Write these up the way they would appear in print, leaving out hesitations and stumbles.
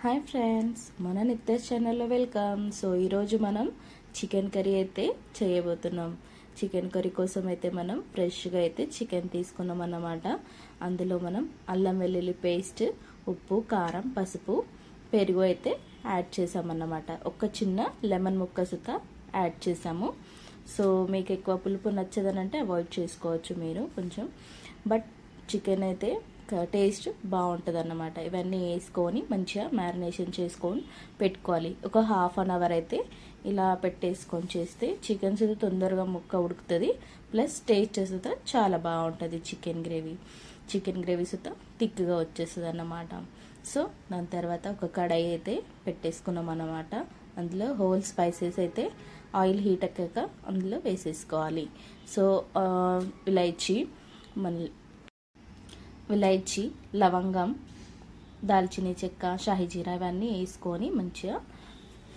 Hi friends, మన నిత్య ఛానల్లో వెల్కమ్. సో ఈరోజు మనం చికెన్ కర్రీ అయితే చేయబోతున్నాం. చికెన్ కర్రీ కోసం అయితే మనం ఫ్రెష్గా అయితే చికెన్ తీసుకున్నాం అన్నమాట. అందులో మనం అల్లం వెల్లుల్లి పేస్ట్, ఉప్పు, కారం, పసుపు, పెరుగు అయితే యాడ్ చేసామన్నమాట. ఒక చిన్న లెమన్ ముక్క సుత యాడ్ చేసాము. సో మీకు ఎక్కువ పులుపు నచ్చదనంటే అవాయిడ్ చేసుకోవచ్చు మీరు కొంచెం. బట్ చికెన్ అయితే టేస్ట్ బాగుంటుంది అన్నమాట. ఇవన్నీ వేసుకొని మంచిగా మ్యారినేషన్ చేసుకొని పెట్టుకోవాలి. ఒక హాఫ్ అన్ అవర్ అయితే ఇలా పెట్టేసుకొని చేస్తే చికెన్ సుత తొందరగా ముక్క ఉడుకుతుంది. ప్లస్ టేస్ట్ సుత చాలా బాగుంటుంది. చికెన్ గ్రేవీ సుత థిక్గా వచ్చేస్తుంది అన్నమాట. సో దాని తర్వాత ఒక కడాయి అయితే పెట్టేసుకున్నాం అన్నమాట. అందులో హోల్ స్పైసెస్ అయితే ఆయిల్ హీట్ ఎక్కాక అందులో వేసేసుకోవాలి. సో ఇలాయచి, లవంగం, దాల్చిన చెక్క, షాహీ జీరా ఇవన్నీ వేసుకొని మంచిగా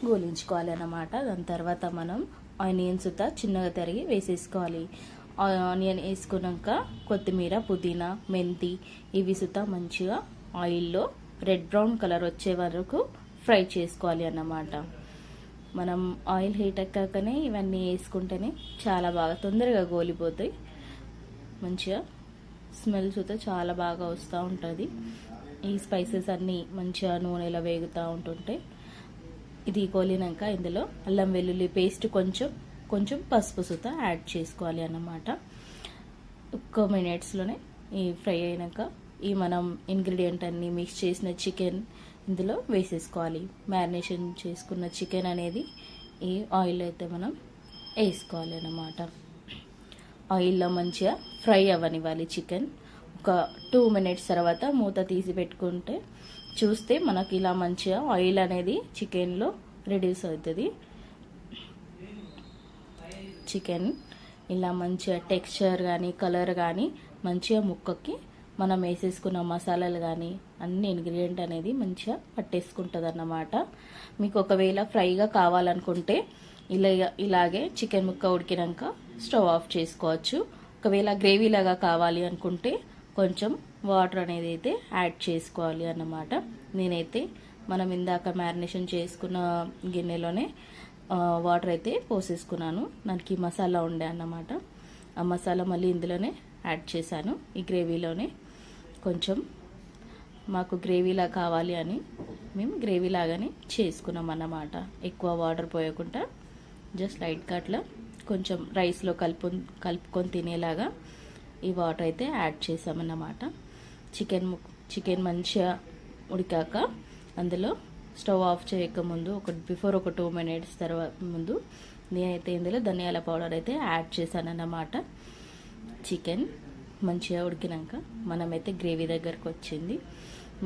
గోలించుకోవాలి అన్నమాట. దాని తర్వాత మనం ఆనియన్స్ చిన్నగా తరిగి వేసేసుకోవాలి. ఆనియన్ వేసుకున్నాక కొత్తిమీర, పుదీనా, మెంతి ఇవి మంచిగా ఆయిల్లో రెడ్ బ్రౌన్ కలర్ వచ్చే వరకు ఫ్రై చేసుకోవాలి అన్నమాట. మనం ఆయిల్ హీట్ ఎక్కాకనే ఇవన్నీ వేసుకుంటేనే చాలా బాగా తొందరగా గోలిపోతాయి. మంచిగా స్మెల్ చాలా బాగా వస్తూ ఉంటుంది. ఈ స్పైసెస్ అన్నీ మంచిగా నూనెలో వేగుతూ ఉంటుంటే ఇది గోలినాక ఇందులో అల్లం వెల్లుల్లి పేస్ట్ కొంచెం పసుపు యాడ్ చేసుకోవాలి అన్నమాట. ఒక్క మినిట్స్లోనే ఈ ఫ్రై అయినాక ఈ మనం ఇంగ్రీడియంట్ అన్నీ మిక్స్ చేసిన చికెన్ ఇందులో వేసేసుకోవాలి. మ్యారినేషన్ చేసుకున్న చికెన్ అనేది ఈ ఆయిల్ అయితే మనం వేసుకోవాలి అన్నమాట. ఆయిల్లో మంచిగా ఫ్రై అవ్వనివ్వాలి చికెన్. ఒక 2 మినిట్స్ తర్వాత మూత తీసి పెట్టుకుంటే చూస్తే మనకి ఇలా మంచిగా ఆయిల్ అనేది చికెన్లో రెడ్యూస్ అవుతుంది. చికెన్ ఇలా మంచిగా టెక్స్చర్ కానీ కలర్ కానీ మంచిగా ముక్కకి మనం వేసేసుకున్న మసాలాలు కానీ అన్ని ఇంగ్రీడియంట్ అనేది మంచిగా పట్టేసుకుంటుంది అన్నమాట. మీకు ఒకవేళ ఫ్రైగా కావాలనుకుంటే ఇలాగే చికెన్ ముక్క ఉడికినాక స్టవ్ ఆఫ్ చేసుకోవచ్చు. ఒకవేళ గ్రేవీ లాగా కావాలి అనుకుంటే కొంచెం వాటర్ అనేది అయితే యాడ్ చేసుకోవాలి అన్నమాట. నేనైతే మనం ఇందాక మ్యారినేషన్ చేసుకున్న గిన్నెలోనే వాటర్ అయితే పోసేసుకున్నాను. దానికి మసాలా ఉండే అన్నమాట. ఆ మసాలా మళ్ళీ ఇందులోనే యాడ్ చేశాను. ఈ గ్రేవీలోనే కొంచెం మాకు గ్రేవీలా కావాలి అని మేము గ్రేవీ లాగానే చేసుకున్నాం అన్నమాట. ఎక్కువ వాటర్ పోయకుండా జస్ట్ లైట్గా అట్లా కొంచెం రైస్లో కలుపుకొని తినేలాగా ఈ వాటర్ అయితే యాడ్ చేసామన్నమాట. చికెన్ మంచిగా ఉడికాక అందులో స్టవ్ ఆఫ్ చేయకముందు బిఫోర్ ఒక 2 మినిట్స్ తర్వాత ముందు నేనైతే ఇందులో ధనియాల పౌడర్ అయితే యాడ్ చేశానన్నమాట. చికెన్ మంచిగా ఉడికినాక మనమైతే గ్రేవీ దగ్గరకు వచ్చింది.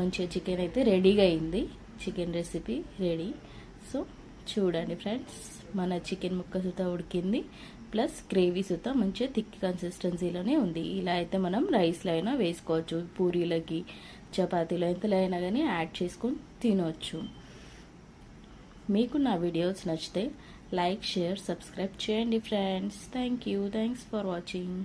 మంచిగా చికెన్ అయితే రెడీగా అయింది. Chicken recipe ready. సో చూడండి ఫ్రెండ్స్, మన చికెన్ ముక్క ఉడికింది. ప్లస్ గ్రేవీ మంచిగా థిక్ కన్సిస్టెన్సీలోనే ఉంది. ఇలా అయితే మనం రైస్లో అయినా వేసుకోవచ్చు, పూరీలకి, చపాతీలో ఎంతలో అయినా కానీ యాడ్ చేసుకొని తినవచ్చు. మీకు నా వీడియోస్ నచ్చితే లైక్, షేర్, సబ్స్క్రైబ్ చేయండి ఫ్రెండ్స్. Thanks for watching.